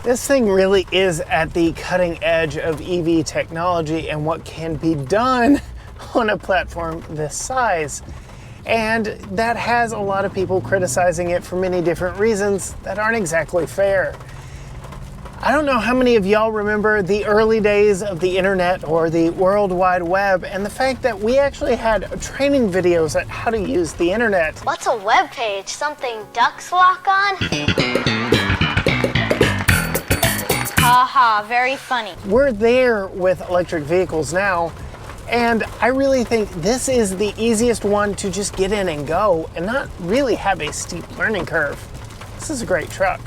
This thing really is at the cutting edge of EV technology and what can be done on a platform this size. And that has a lot of people criticizing it for many different reasons that aren't exactly fair. I don't know how many of y'all remember the early days of the internet or the World Wide Web and the fact that we actually had training videos on how to use the internet. What's a web page? Something ducks walk on? Haha, very funny. We're there with electric vehicles now, and I really think this is the easiest one to just get in and go and not really have a steep learning curve. This is a great truck.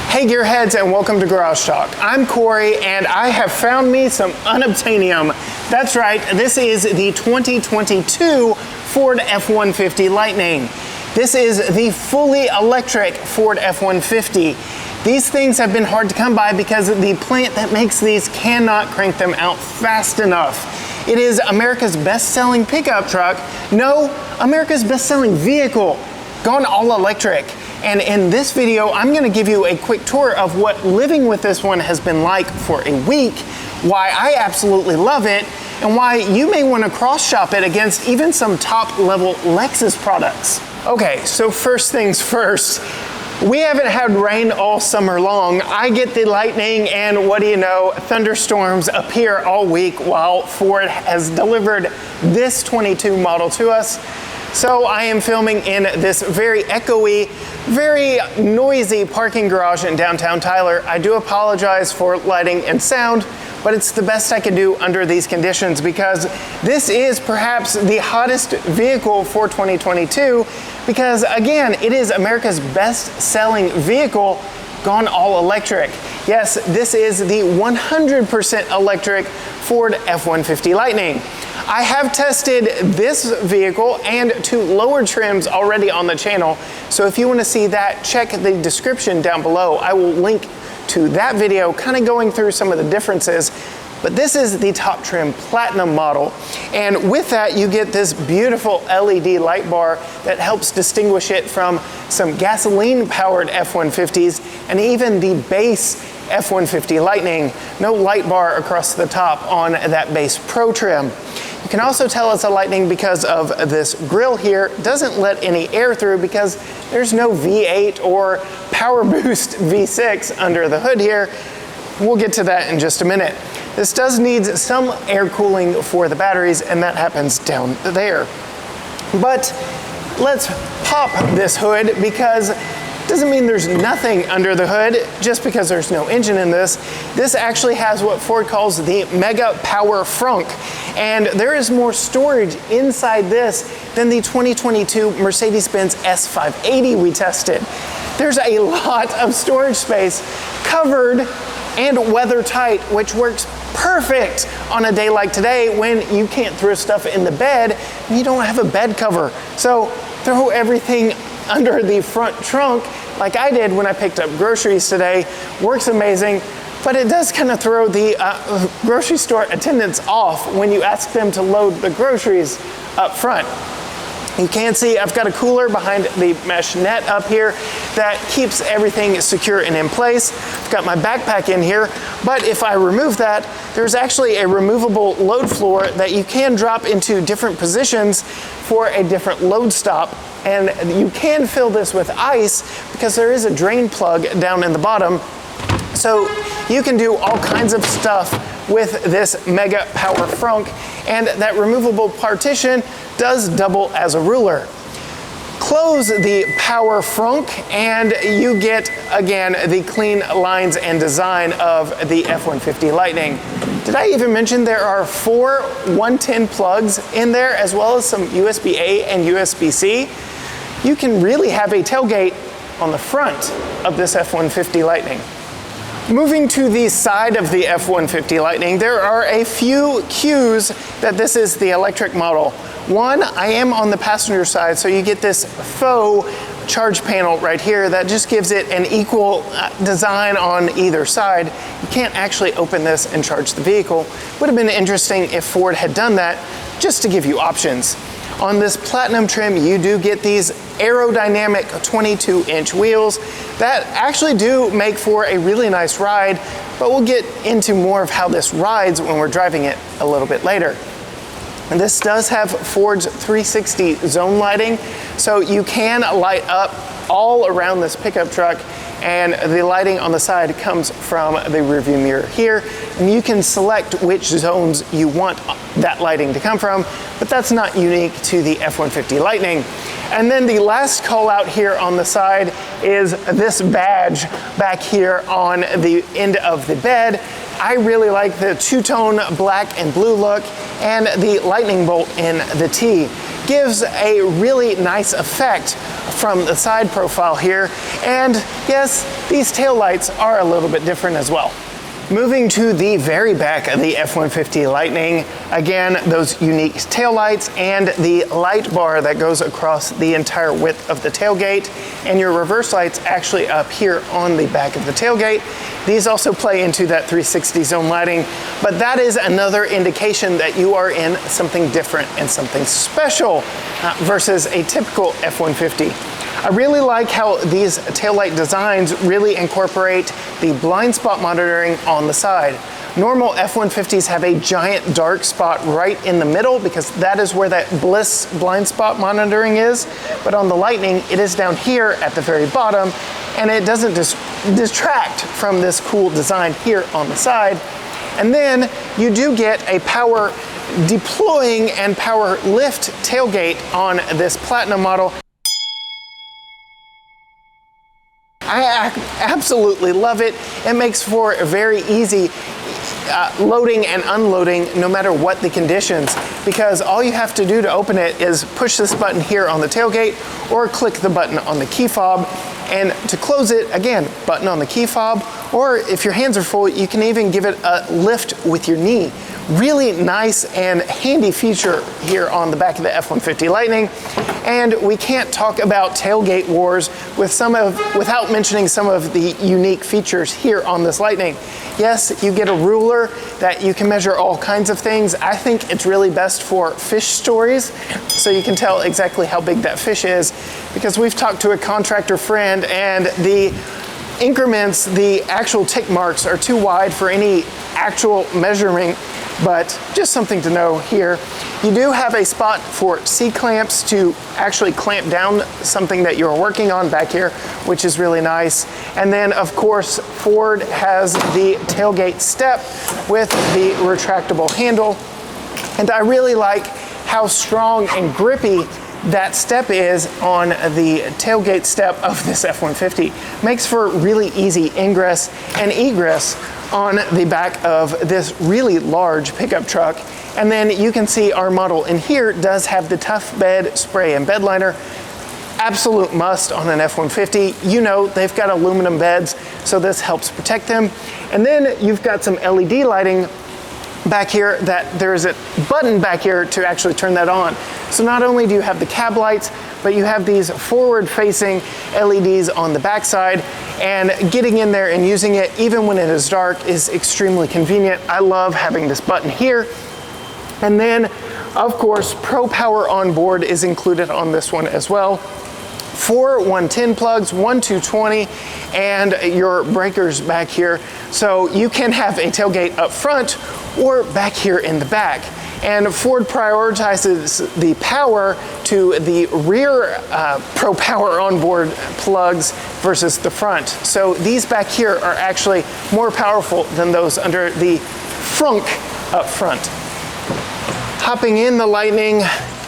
Hey Gearheads, and welcome to Garage Talk. I'm Corey and I have found me some unobtainium. That's right, this is the 2022 Ford F-150 Lightning. This is the fully electric Ford F-150. These things have been hard to come by because the plant that makes these cannot crank them out fast enough. It is America's best-selling pickup truck. No, America's best-selling vehicle, gone all electric. And in this video, I'm gonna give you a quick tour of what living with this one has been like for a week, why I absolutely love it, and why you may wanna cross-shop it against even some top-level Lexus products. Okay, so first things first, we haven't had rain all summer long. I get the lightning and what do you know, thunderstorms appear all week while Ford has delivered this 22 model to us. So I am filming in this very echoey, very noisy parking garage in downtown Tyler. I do apologize for lighting and sound, but it's the best I can do under these conditions because this is perhaps the hottest vehicle for 2022 because again, it is America's best-selling vehicle gone all electric. Yes, this is the 100% electric Ford F-150 Lightning. I have tested this vehicle and two lower trims already on the channel, so if you want to see that, check the description down below. I will link to that video, kind of going through some of the differences, but this is the top trim Platinum model, and with that you get this beautiful LED light bar that helps distinguish it from some gasoline-powered F-150s and even the base F-150 Lightning. No light bar across the top on that base Pro trim. You can also tell it's a Lightning because of this grille here. It doesn't let any air through because there's no V8 or Power Boost V6 under the hood here. We'll get to that in just a minute. This does need some air cooling for the batteries, and that happens down there. But let's pop this hood because doesn't mean there's nothing under the hood just because there's no engine in this. This actually has what Ford calls the Mega Power Frunk, and there is more storage inside this than the 2022 Mercedes-Benz S580 we tested. There's a lot of storage space covered and weather tight, which works perfect on a day like today when you can't throw stuff in the bed and you don't have a bed cover. So throw everything under the front trunk like I did when I picked up groceries today. Works amazing, but it does kind of throw the grocery store attendants off when you ask them to load the groceries up front. You can see I've got a cooler behind the mesh net up here that keeps everything secure and in place. I've got my backpack in here, but if I remove that, there's actually a removable load floor that you can drop into different positions for a different load stop. And you can fill this with ice because there is a drain plug down in the bottom. So you can do all kinds of stuff with this Mega Power Frunk, and that removable partition does double as a ruler. Close the Power Frunk and you get, again, the clean lines and design of the F-150 Lightning. Did I even mention there are 4 110 plugs in there as well as some USB-A and USB-C? You can really have a tailgate on the front of this F-150 Lightning. Moving to the side of the F-150 Lightning, there are a few cues that this is the electric model. One, I am on the passenger side, so you get this faux charge panel right here that just gives it an equal design on either side. You can't actually open this and charge the vehicle. Would have been interesting if Ford had done that just to give you options. On this Platinum trim, you do get these Aerodynamic 22-inch wheels that actually do make for a really nice ride, but we'll get into more of how this rides when we're driving it a little bit later. And this does have Ford's 360 zone lighting, so you can light up all around this pickup truck, and the lighting on the side comes from the rearview mirror here, and you can select which zones you want that lighting to come from, but that's not unique to the F-150 Lightning. And then the last call out here on the side is this badge back here on the end of the bed. I really like the two-tone black and blue look, and the lightning bolt in the T gives a really nice effect from the side profile here. And yes, these taillights are a little bit different as well. Moving to the very back of the F-150 Lightning, again, those unique taillights and the light bar that goes across the entire width of the tailgate, and your reverse lights actually up here on the back of the tailgate. These also play into that 360 zone lighting, but that is another indication that you are in something different and something special versus a typical F-150. I really like how these taillight designs really incorporate the blind spot monitoring on the side. Normal F-150s have a giant dark spot right in the middle because that is where that Bliss blind spot monitoring is. But on the Lightning, it is down here at the very bottom, and it doesn't distract from this cool design here on the side. And then you do get a power deploying and power lift tailgate on this Platinum model. I absolutely love it. It makes for a very easy loading and unloading no matter what the conditions, because all you have to do to open it is push this button here on the tailgate or click the button on the key fob, and to close it, again, button on the key fob, or if your hands are full, you can even give it a lift with your knee. Really nice and handy feature here on the back of the F-150 Lightning. And we can't talk about tailgate wars without mentioning some of the unique features here on this Lightning. Yes, you get a ruler that you can measure all kinds of things. I think it's really best for fish stories, so you can tell exactly how big that fish is, because we've talked to a contractor friend and the increments, the actual tick marks are too wide for any actual measuring, but just something to know here. You do have a spot for C-clamps to actually clamp down something that you're working on back here, which is really nice. And then of course, Ford has the tailgate step with the retractable handle. And I really like how strong and grippy that step is on the tailgate step of this F-150. Makes for really easy ingress and egress on the back of this really large pickup truck. And then you can see our model in here does have the Tough Bed spray and bed liner. Absolute must on an F-150. You know, they've got aluminum beds, so this helps protect them. And then you've got some LED lighting back here that there's a button back here to actually turn that on. So not only do you have the cab lights, but you have these forward-facing LEDs on the backside, and getting in there and using it even when it is dark is extremely convenient. I love having this button here. And then, of course, Pro Power on board is included on this one as well. 4 110 plugs, 1 220, and your breakers back here. So you can have a tailgate up front or back here in the back. And Ford prioritizes the power to the rear Pro Power onboard plugs versus the front. So these back here are actually more powerful than those under the Frunk up front. Hopping in the Lightning,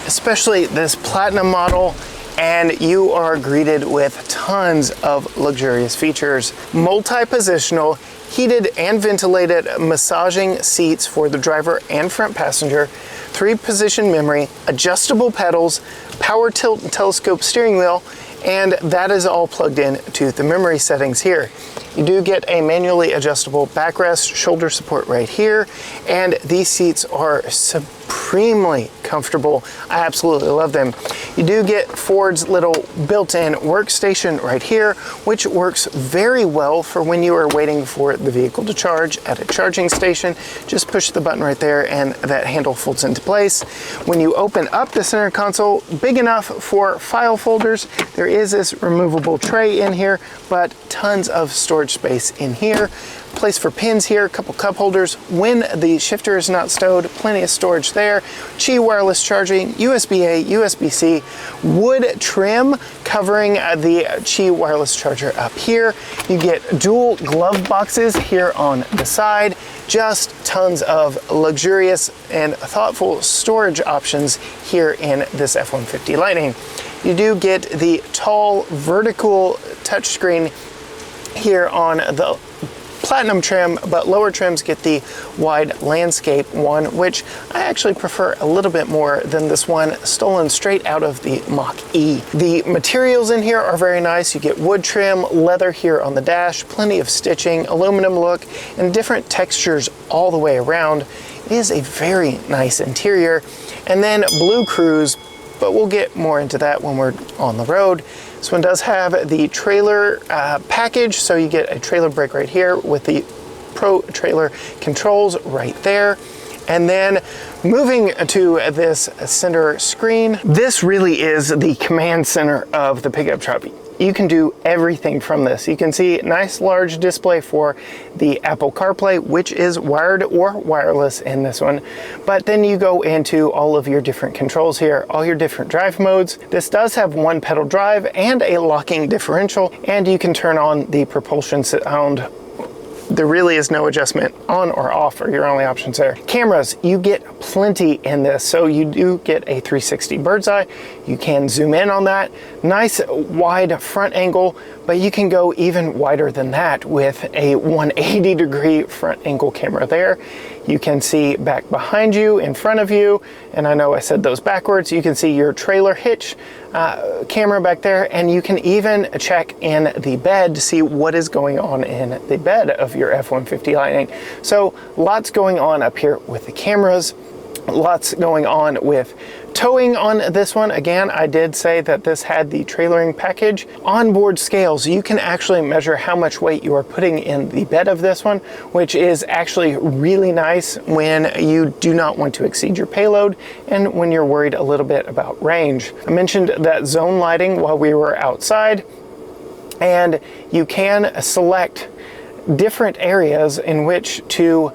especially this Platinum model, and you are greeted with tons of luxurious features. Multi-positional, heated and ventilated massaging seats for the driver and front passenger, 3-position memory, adjustable pedals, power tilt and telescope steering wheel, and that is all plugged in to the memory settings here. You do get a manually adjustable backrest, shoulder support right here, and these seats are supreme supremely comfortable. I absolutely love them. You do get Ford's little built-in workstation right here, which works very well for when you are waiting for the vehicle to charge at a charging station. Just push the button right there and that handle folds into place. When you open up the center console, big enough for file folders. There is this removable tray in here, but tons of storage space in here. Place for pins here, a couple cup holders. When the shifter is not stowed, plenty of storage there. Qi wireless charging, USB-A, USB-C, wood trim covering the Qi wireless charger up here. You get dual glove boxes here on the side. Just tons of luxurious and thoughtful storage options here in this F-150 Lightning. You do get the tall vertical touchscreen here on the Platinum trim, but lower trims get the wide landscape one, which I actually prefer a little bit more than this one stolen straight out of the Mach-E. The materials in here are very nice. You get wood trim, leather here on the dash, plenty of stitching, aluminum look, and different textures all the way around. It is a very nice interior. And then Blue Cruise, but we'll get more into that when we're on the road. This one does have the trailer package, so you get a trailer brake right here with the Pro Trailer controls right there. And then moving to this center screen, this really is the command center of the pickup truck. You can do everything from this. You can see nice large display for the Apple CarPlay, which is wired or wireless in this one. But then you go into all of your different controls here, all your different drive modes. This does have one pedal drive and a locking differential, and you can turn on the propulsion sound. There really is no adjustment on or off are your only options there. Cameras, you get plenty in this. So you do get a 360 bird's eye. You can zoom in on that. Nice wide front angle, but you can go even wider than that with a 180 degree front angle camera there. You can see back behind you, in front of you, and I know I said those backwards. You can see your trailer hitch camera back there, and you can even check in the bed to see what is going on in the bed of your F-150 Lightning. So lots going on up here with the cameras, lots going on with towing on this one. Again, I did say that this had the trailering package. Onboard scales, you can actually measure how much weight you are putting in the bed of this one, which is actually really nice when you do not want to exceed your payload and when you're worried a little bit about range. I mentioned that zone lighting while we were outside, and you can select different areas in which to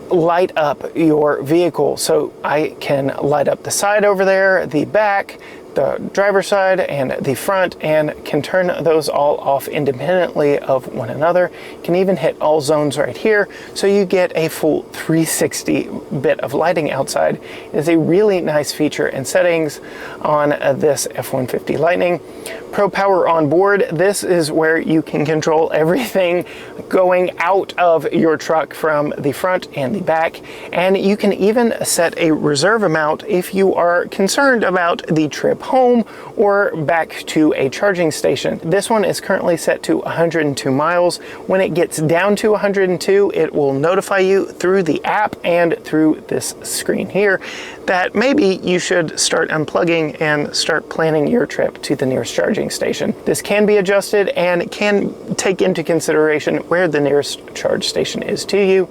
light up your vehicle. So I can light up the side over there, the back, the driver's side, and the front, and can turn those all off independently of one another. You can even hit all zones right here, so you get a full 360 bit of lighting outside. It is a really nice feature and settings on this F-150 Lightning. Pro Power on board, this is where you can control everything going out of your truck from the front and the back, and you can even set a reserve amount if you are concerned about the trip home or back to a charging station. This one is currently set to 102 miles. When it gets down to 102, it will notify you through the app and through this screen here that maybe you should start unplugging and start planning your trip to the nearest charging station. This can be adjusted and can take into consideration where the nearest charge station is to you.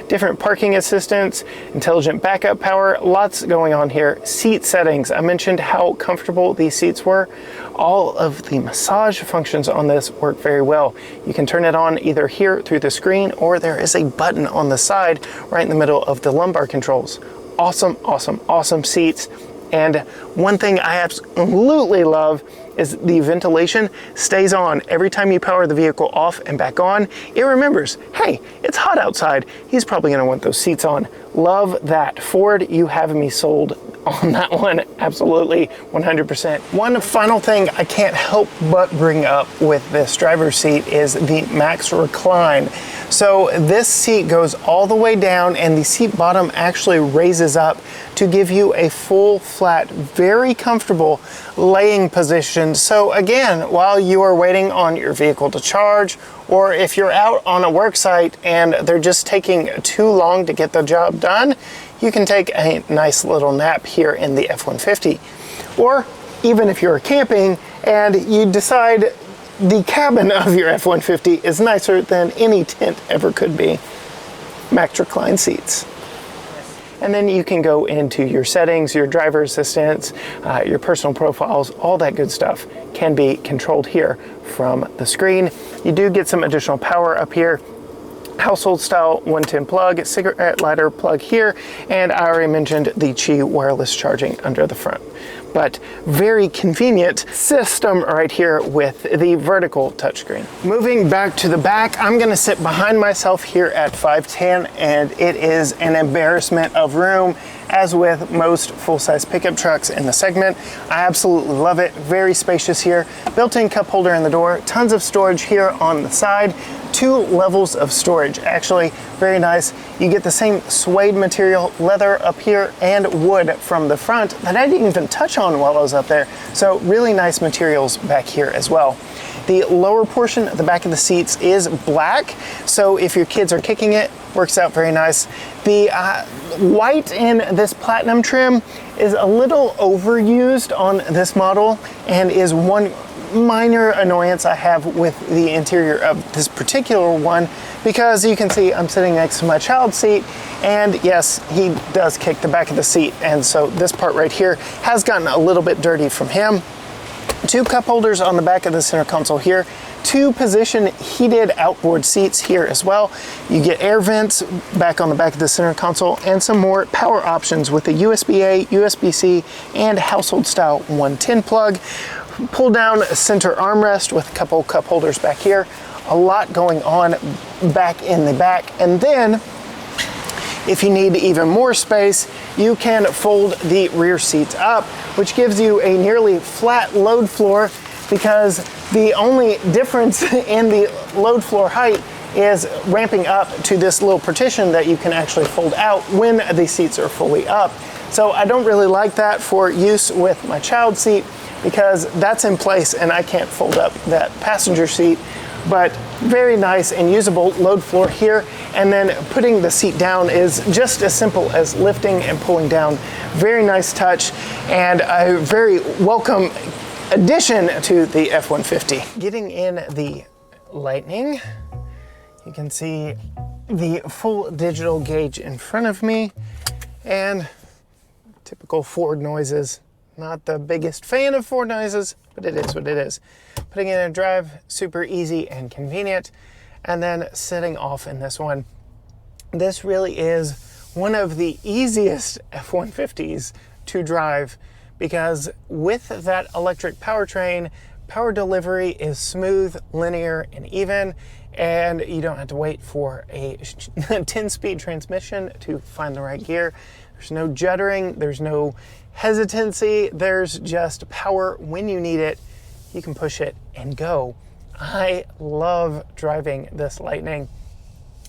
Different parking assistance, intelligent backup power, lots going on here. Seat settings, I mentioned how comfortable these seats were. All of the massage functions on this work very well. You can turn it on either here through the screen, or there is a button on the side right in the middle of the lumbar controls. Awesome, awesome, awesome seats. And one thing I absolutely love is the ventilation stays on every time you power the vehicle off and back on. It remembers, hey, it's hot outside. He's probably gonna want those seats on. Love that. Ford, you have me sold on that one. Absolutely, 100%. One final thing I can't help but bring up with this driver's seat is the Max Recline. So this seat goes all the way down, and the seat bottom actually raises up to give you a full, flat, very comfortable laying position. So again, while you are waiting on your vehicle to charge, or if you're out on a work site and they're just taking too long to get the job done, you can take a nice little nap here in the F-150. Or even if you're camping and you decide the cabin of your F-150 is nicer than any tent ever could be, Max Recline seats. And then you can go into your settings, your driver assistance, your personal profiles, all that good stuff can be controlled here from the screen. You do get some additional power up here. Household style 110 plug, cigarette lighter plug here, and I already mentioned the Qi wireless charging under the front. But very convenient system right here with the vertical touchscreen. Moving back to the back, I'm gonna sit behind myself here at 5'10", and it is an embarrassment of room, as with most full-size pickup trucks in the segment. I absolutely love it, very spacious here. Built-in cup holder in the door, tons of storage here on the side, 2 levels of storage, actually very nice. You get the same suede material, leather up here, and wood from the front that I didn't even touch on while I was up there. So really nice materials back here as well. The lower portion at the back of the seats is black, so if your kids are kicking it, works out very nice. The white in this platinum trim is a little overused on this model and is one minor annoyance I have with the interior of this particular one, because you can see I'm sitting next to my child's seat, and yes, he does kick the back of the seat, and so this part right here has gotten a little bit dirty from him. 2 cup holders on the back of the center console here, 2 position heated outboard seats here as well. You get air vents back on the back of the center console, and some more power options with the USB-A, USB-C, and household style 110 plug. Pull down center armrest with a couple cup holders back here. A lot going on back in the back. And then, if you need even more space, you can fold the rear seats up, which gives you a nearly flat load floor, because the only difference in the load floor height is ramping up to this little partition that you can actually fold out when the seats are fully up. So I don't really like that for use with my child seat, because that's in place and I can't fold up that passenger seat. But very nice and usable load floor here, and then putting the seat down is just as simple as lifting and pulling down. Very nice touch and a very welcome addition to the F-150. Getting in the Lightning, you can see the full digital gauge in front of me, and typical Ford noises. Not the biggest fan of Ford noises, but it is what it is. Putting it in drive, super easy and convenient. And then setting off in this one. This really is one of the easiest F-150s to drive, because with that electric powertrain, power delivery is smooth, linear, and even, and you don't have to wait for a 10-speed transmission to find the right gear. There's no juddering, there's no hesitancy, there's just power when you need it. You can push it and go. I love driving this Lightning.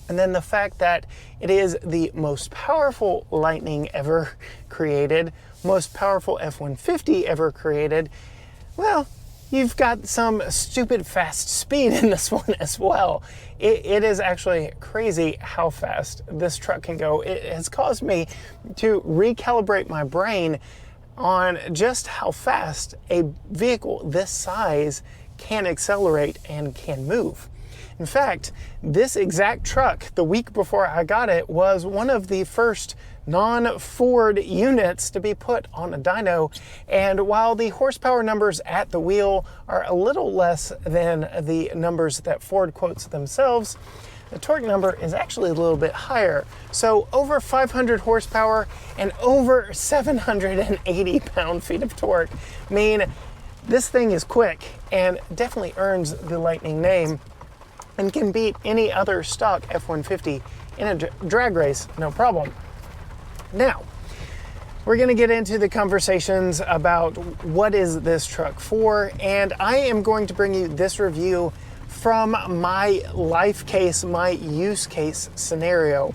And then the fact that it is the most powerful Lightning ever created, most powerful F-150 ever created, well, you've got some stupid fast speed in this one as well. It is actually crazy how fast this truck can go. It has caused me to recalibrate my brain on just how fast a vehicle this size can accelerate and can move. In fact, this exact truck, the week before I got it, was one of the first non-Ford units to be put on a dyno, and while the horsepower numbers at the wheel are a little less than the numbers that Ford quotes themselves, the torque number is actually a little bit higher. So over 500 horsepower and over 780 pound-feet of torque mean this thing is quick and definitely earns the Lightning name and can beat any other stock F-150 in a drag race, no problem. Now, we're gonna get into the conversations about what is this truck for, and I am going to bring you this review from my life case, my use case scenario.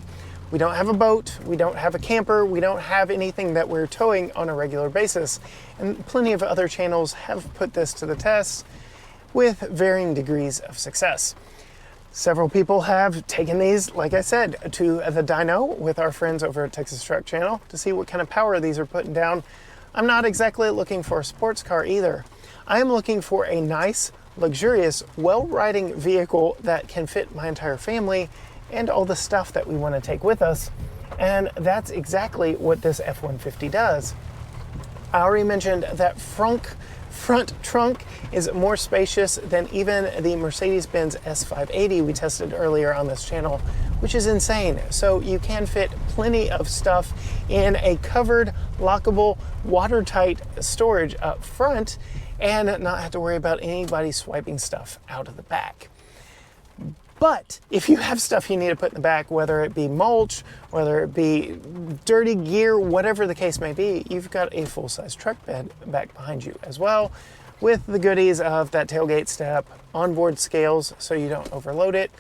We don't have a boat, we don't have a camper, we don't have anything that we're towing on a regular basis, and plenty of other channels have put this to the test with varying degrees of success. Several people have taken these, like I said, to the dyno with our friends over at Texas Truck Channel to see what kind of power these are putting down. I'm not exactly looking for a sports car either. I am looking for a nice, luxurious, well-riding vehicle that can fit my entire family and all the stuff that we want to take with us. And that's exactly what this F-150 does. I already mentioned that Frunk front trunk is more spacious than even the Mercedes-Benz S580 we tested earlier on this channel, which is insane. So you can fit plenty of stuff in a covered, lockable, watertight storage up front and not have to worry about anybody swiping stuff out of the back. But if you have stuff you need to put in the back, whether it be mulch, whether it be dirty gear, whatever the case may be, you've got a full-size truck bed back behind you as well, with the goodies of that tailgate step, onboard scales so you don't overload it.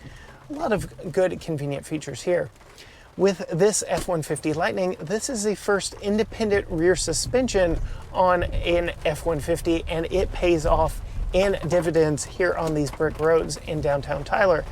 A lot of good, convenient features here. With this F-150 Lightning, this is the first independent rear suspension on an F-150, and it pays off in dividends here on these brick roads in downtown Tyler.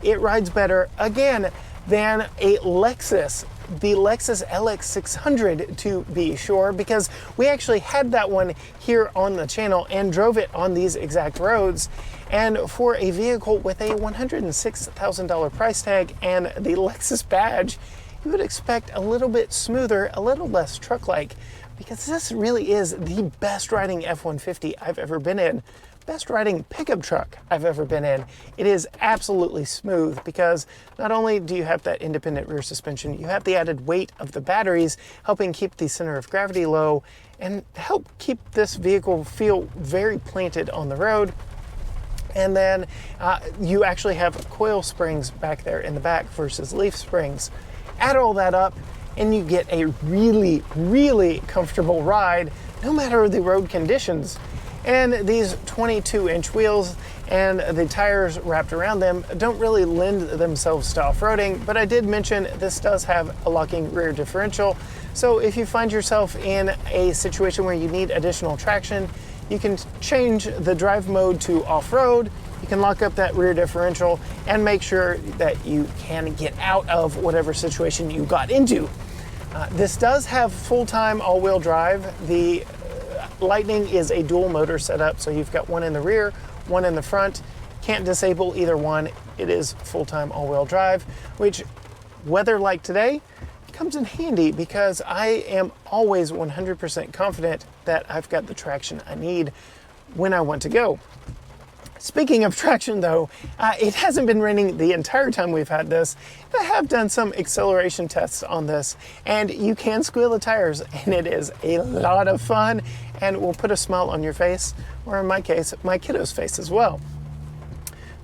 It rides better, again, than a Lexus, the Lexus LX600 to be sure, because we actually had that one here on the channel and drove it on these exact roads. And for a vehicle with a $106,000 price tag and the Lexus badge, you would expect a little bit smoother, a little less truck-like, because this really is the best riding F-150 I've ever been in. Best riding pickup truck I've ever been in. It is absolutely smooth because not only do you have that independent rear suspension, you have the added weight of the batteries helping keep the center of gravity low and help keep this vehicle feel very planted on the road. And then you actually have coil springs back there in the back versus leaf springs. Add all that up and you get a really, really comfortable ride no matter the road conditions. And these 22-inch wheels and the tires wrapped around them don't really lend themselves to off-roading, but I did mention this does have a locking rear differential. So if you find yourself in a situation where you need additional traction, you can change the drive mode to off-road, you can lock up that rear differential and make sure that you can get out of whatever situation you got into. This does have full-time all-wheel drive. The Lightning is a dual motor setup, so you've got one in the rear, one in the front. Can't disable either one. It is full-time all-wheel drive, which, weather like today, comes in handy because I am always 100% confident that I've got the traction I need when I want to go. Speaking of traction though, it hasn't been raining the entire time we've had this. I have done some acceleration tests on this, and you can squeal the tires, and it is a lot of fun and will put a smile on your face, or in my case, my kiddo's face as well.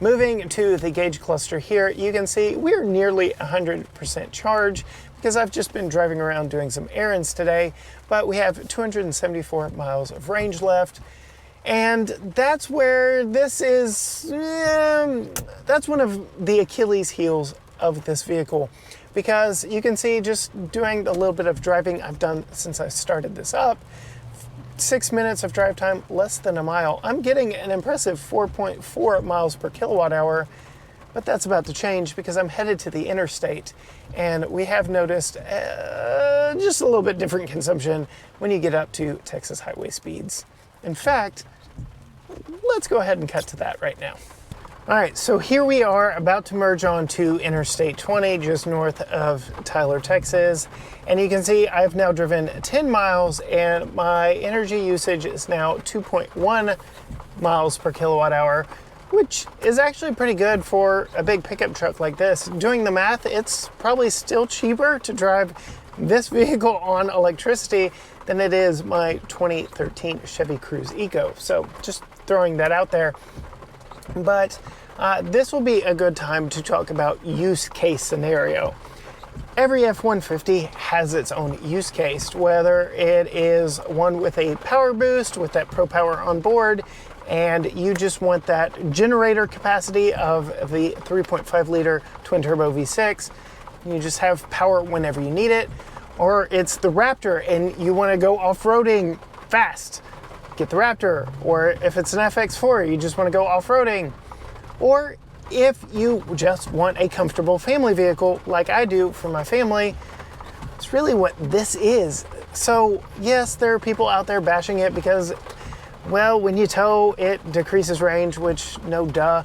Moving to the gauge cluster here, you can see we're nearly 100% charge because I've just been driving around doing some errands today, but we have 274 miles of range left. And that's where this is, that's one of the Achilles heels of this vehicle, because you can see just doing a little bit of driving I've done since I started this up, 6 minutes of drive time, less than a mile. I'm getting an impressive 4.4 miles per kilowatt hour, but that's about to change because I'm headed to the interstate, and we have noticed just a little bit different consumption when you get up to Texas highway speeds. In fact, let's go ahead and cut to that right now. All right, so here we are about to merge onto Interstate 20 just north of Tyler, Texas. And you can see I've now driven 10 miles and my energy usage is now 2.1 miles per kilowatt hour, which is actually pretty good for a big pickup truck like this. Doing the math, it's probably still cheaper to drive this vehicle on electricity than it is my 2013 Chevy Cruze Eco. So just throwing that out there. But this will be a good time to talk about use case scenario. Every F-150 has its own use case, whether it is one with a power boost with that Pro Power on board, and you just want that generator capacity of the 3.5 liter twin turbo V6. You just have power whenever you need it. Or it's the Raptor and you want to go off-roading fast, get the Raptor. Or if it's an FX4, you just want to go off-roading. Or if you just want a comfortable family vehicle like I do for my family, it's really what this is. So yes, there are people out there bashing it because, well, when you tow, it decreases range, which no duh.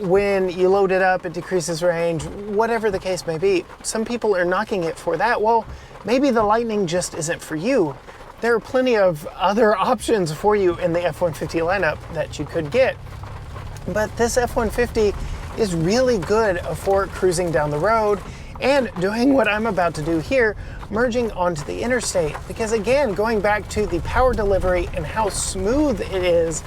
When you load it up, it decreases range, whatever the case may be. Some people are knocking it for that. Well, maybe the Lightning just isn't for you. There are plenty of other options for you in the F-150 lineup that you could get. But this F-150 is really good for cruising down the road and doing what I'm about to do here, merging onto the interstate. Because again, going back to the power delivery and how smooth it is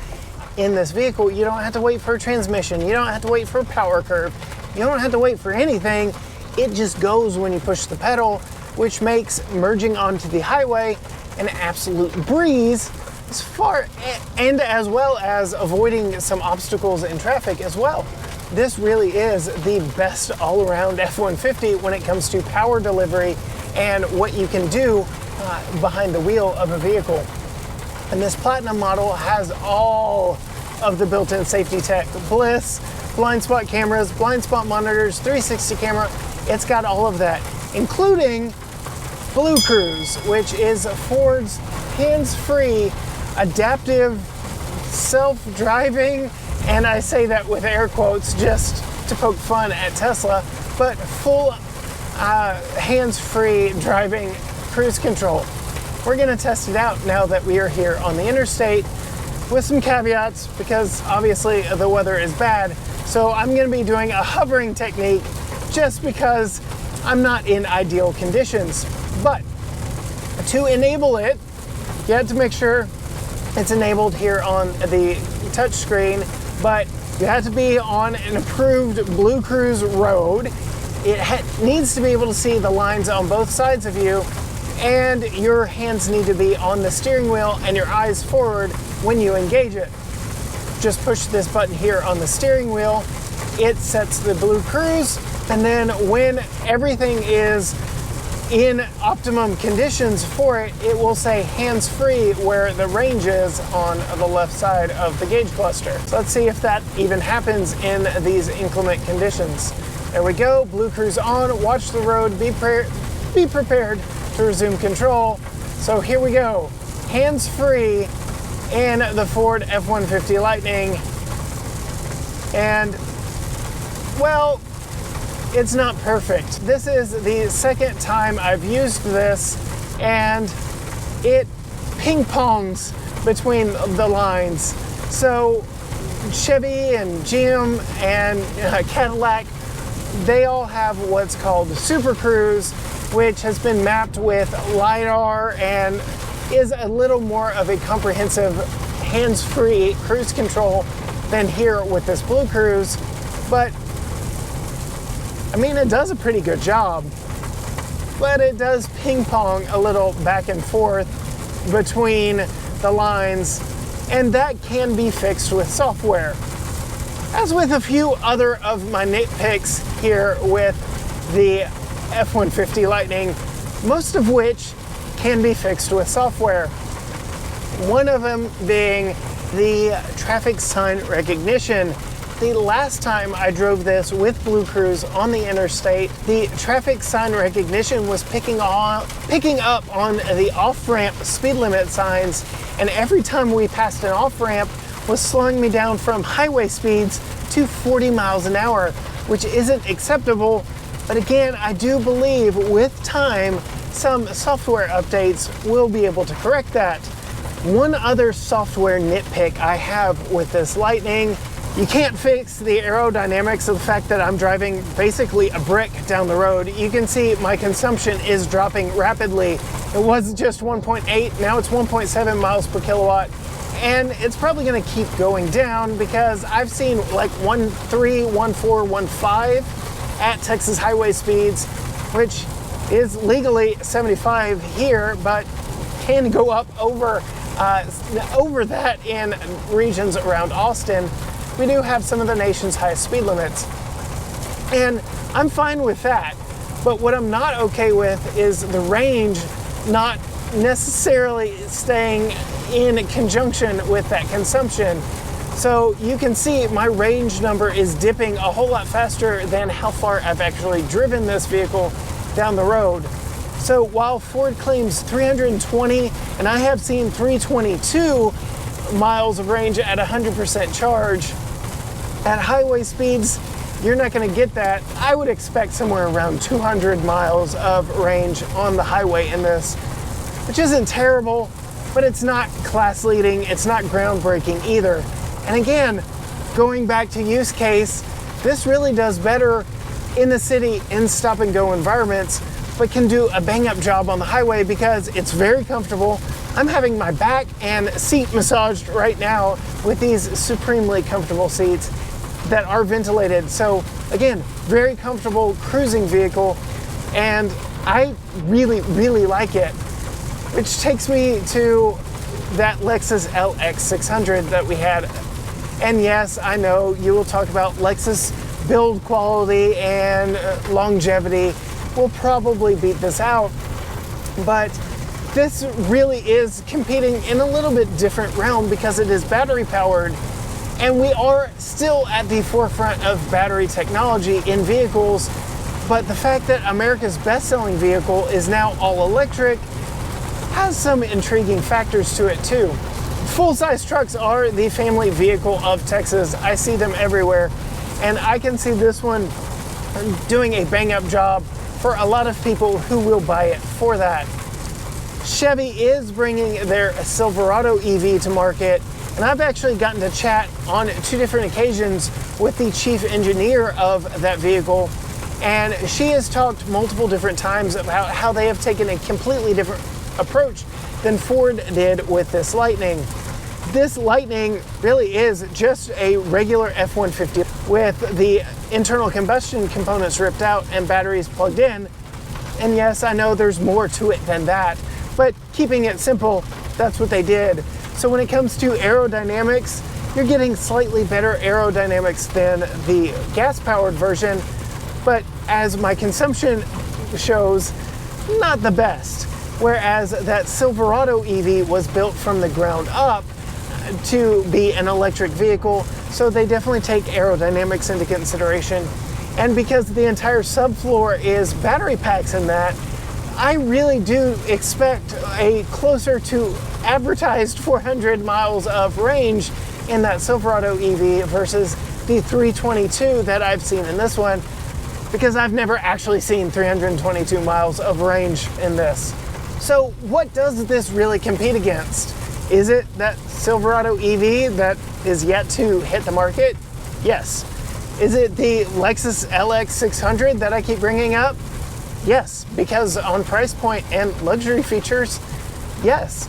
in this vehicle, you don't have to wait for a transmission, you don't have to wait for a power curve, you don't have to wait for anything. It just goes when you push the pedal, which makes merging onto the highway an absolute breeze, as well as avoiding some obstacles in traffic as well. This really is the best all-around F-150 when it comes to power delivery and what you can do behind the wheel of a vehicle. And this Platinum model has all of the built-in safety tech. Bliss, blind spot cameras, blind spot monitors, 360 camera. It's got all of that, including Blue Cruise, which is Ford's hands-free, adaptive, self-driving, and I say that with air quotes just to poke fun at Tesla, but full hands-free driving cruise control. We're gonna test it out now that we are here on the interstate with some caveats because obviously the weather is bad. So I'm gonna be doing a hovering technique just because I'm not in ideal conditions. But to enable it, you have to make sure it's enabled here on the touch screen, but you have to be on an approved Blue Cruise road. It needs to be able to see the lines on both sides of you, and your hands need to be on the steering wheel and your eyes forward when you engage it. Just push this button here on the steering wheel. It sets the Blue Cruise, and then when everything is in optimum conditions for it, it will say hands-free where the range is on the left side of the gauge cluster. So let's see if that even happens in these inclement conditions. There we go, Blue Cruise on, watch the road, be prepared to resume control. So here we go, hands-free in the Ford F-150 Lightning. And, well, it's not perfect. This is the second time I've used this, and it ping-pongs between the lines. So Chevy and GM and Cadillac, they all have what's called SuperCrew, which has been mapped with LiDAR and is a little more of a comprehensive hands-free cruise control than here with this Blue Cruise. But I mean, it does a pretty good job, but it does ping pong a little back and forth between the lines, and that can be fixed with software. As with a few other of my nitpicks here with the F-150 Lightning, most of which can be fixed with software. One of them being the traffic sign recognition. The last time I drove this with Blue Cruise on the interstate, the traffic sign recognition was picking up on the off-ramp speed limit signs, and every time we passed an off-ramp was slowing me down from highway speeds to 40 miles an hour, which isn't acceptable. But again, I do believe with time, some software updates will be able to correct that. One other software nitpick I have with this Lightning: you can't fix the aerodynamics of the fact that I'm driving basically a brick down the road. You can see my consumption is dropping rapidly. It was just 1.8, now it's 1.7 miles per kilowatt. And it's probably gonna keep going down because I've seen like 1.3, 1.4, 1.5 at Texas highway speeds, which is legally 75 here, but can go up over that in regions around Austin. We do have some of the nation's highest speed limits, and I'm fine with that. But what I'm not okay with is the range not necessarily staying in conjunction with that consumption. So you can see my range number is dipping a whole lot faster than how far I've actually driven this vehicle down the road. So while Ford claims 320 and I have seen 322 miles of range at 100% charge, at highway speeds, you're not going to get that. I would expect somewhere around 200 miles of range on the highway in this, which isn't terrible, but it's not class leading, it's not groundbreaking either. And again, going back to use case, this really does better in the city in stop and go environments, but can do a bang up job on the highway because it's very comfortable. I'm having my back and seat massaged right now with these supremely comfortable seats that are ventilated. So again, very comfortable cruising vehicle, and I really, really like it. Which takes me to that Lexus LX600 that we had. And yes, I know you will talk about Lexus build quality and longevity. We'll probably beat this out, but this really is competing in a little bit different realm because it is battery powered, and we are still at the forefront of battery technology in vehicles. But the fact that America's best-selling vehicle is now all electric has some intriguing factors to it too. Full-size trucks are the family vehicle of Texas. I see them everywhere, and I can see this one doing a bang-up job for a lot of people who will buy it for that. Chevy is bringing their Silverado EV to market, and I've actually gotten to chat on 2 different occasions with the chief engineer of that vehicle, and she has talked multiple different times about how they have taken a completely different approach than Ford did with this Lightning. This Lightning really is just a regular F-150 with the internal combustion components ripped out and batteries plugged in. And yes, I know there's more to it than that, but keeping it simple, that's what they did. So when it comes to aerodynamics, you're getting slightly better aerodynamics than the gas-powered version, but as my consumption shows, not the best. Whereas that Silverado EV was built from the ground up to be an electric vehicle, so they definitely take aerodynamics into consideration. And because the entire subfloor is battery packs in that, I really do expect a closer to advertised 400 miles of range in that Silverado EV versus the 322 that I've seen in this one, because I've never actually seen 322 miles of range in this. So what does this really compete against? Is it that Silverado EV that is yet to hit the market? Yes. Is it the Lexus LX600 that I keep bringing up? Yes, because on price point and luxury features, yes.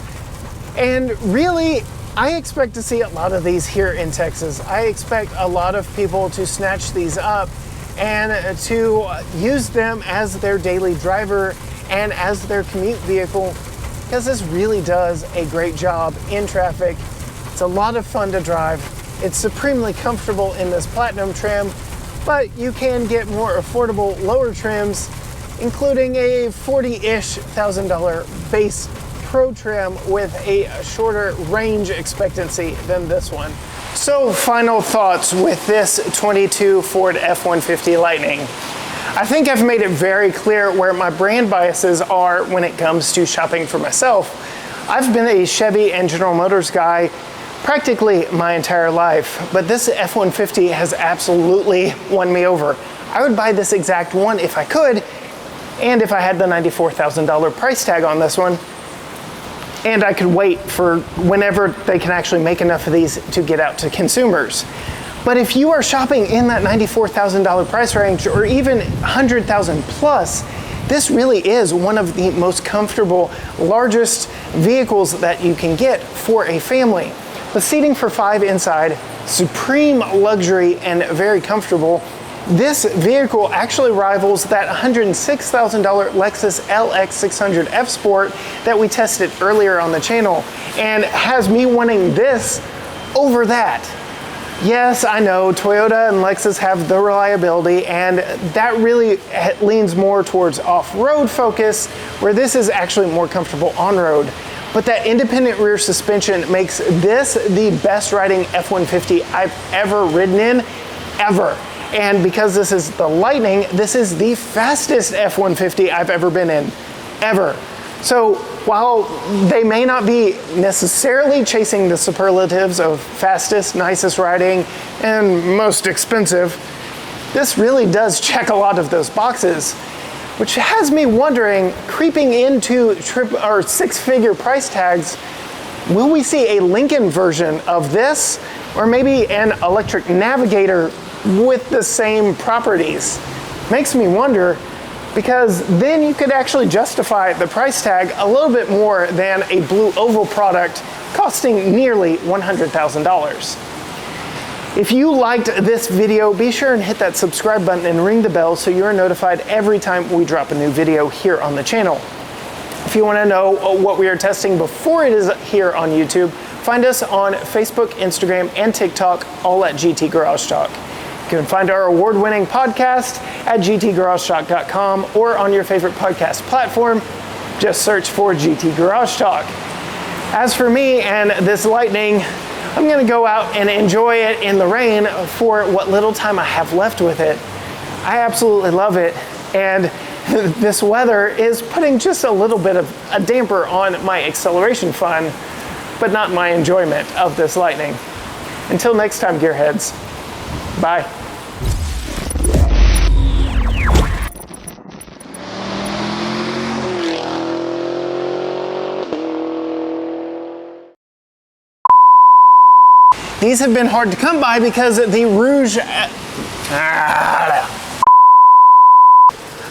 And really, I expect to see a lot of these here in Texas. I expect a lot of people to snatch these up and to use them as their daily driver and as their commute vehicle, because this really does a great job in traffic. It's a lot of fun to drive. It's supremely comfortable in this platinum trim, but you can get more affordable lower trims, including a $40-ish thousand base Pro trim with a shorter range expectancy than this one. So final thoughts with this 22 Ford F-150 Lightning. I think I've made it very clear where my brand biases are when it comes to shopping for myself. I've been a Chevy and General Motors guy practically my entire life, but this F-150 has absolutely won me over. I would buy this exact one if I could, and if I had the $94,000 price tag on this one, and I could wait for whenever they can actually make enough of these to get out to consumers. But if you are shopping in that $94,000 price range, or even $100,000 plus, this really is one of the most comfortable, largest vehicles that you can get for a family. With seating for 5 inside, supreme luxury and very comfortable, this vehicle actually rivals that $106,000 Lexus LX600 F Sport that we tested earlier on the channel, and has me wanting this over that. Yes, I know Toyota and Lexus have the reliability, and that really leans more towards off-road focus, where this is actually more comfortable on-road. but that independent rear suspension makes this the best riding F-150 I've ever ridden in, ever. And because this is the Lightning, this is the fastest F-150 I've ever been in, ever. So while they may not be necessarily chasing the superlatives of fastest, nicest riding, and most expensive, this really does check a lot of those boxes, which has me wondering, creeping into six-figure price tags, will we see a Lincoln version of this, or maybe an electric Navigator with the same properties? Makes me wonder, because then you could actually justify the price tag a little bit more than a blue oval product costing nearly $100,000. If you liked this video, be sure and hit that subscribe button and ring the bell so you're notified every time we drop a new video here on the channel. If you want to know what we are testing before it is here on YouTube, find us on Facebook, Instagram, and TikTok, all at GT Garage Talk. You can find our award-winning podcast at gtgaragetalk.com or on your favorite podcast platform. Just search for GT Garage Talk. As for me and this Lightning, I'm gonna go out and enjoy it in the rain for what little time I have left with it. I absolutely love it, and this weather is putting just a little bit of a damper on my acceleration fun, but not my enjoyment of this Lightning. Until next time, gearheads, bye. These have been hard to come by because the Rouge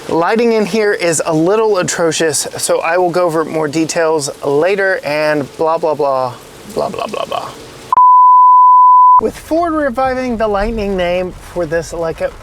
lighting in here is a little atrocious, so I will go over more details later and blah, blah, blah, blah, blah, blah, blah. With Ford reviving the Lightning name for this like a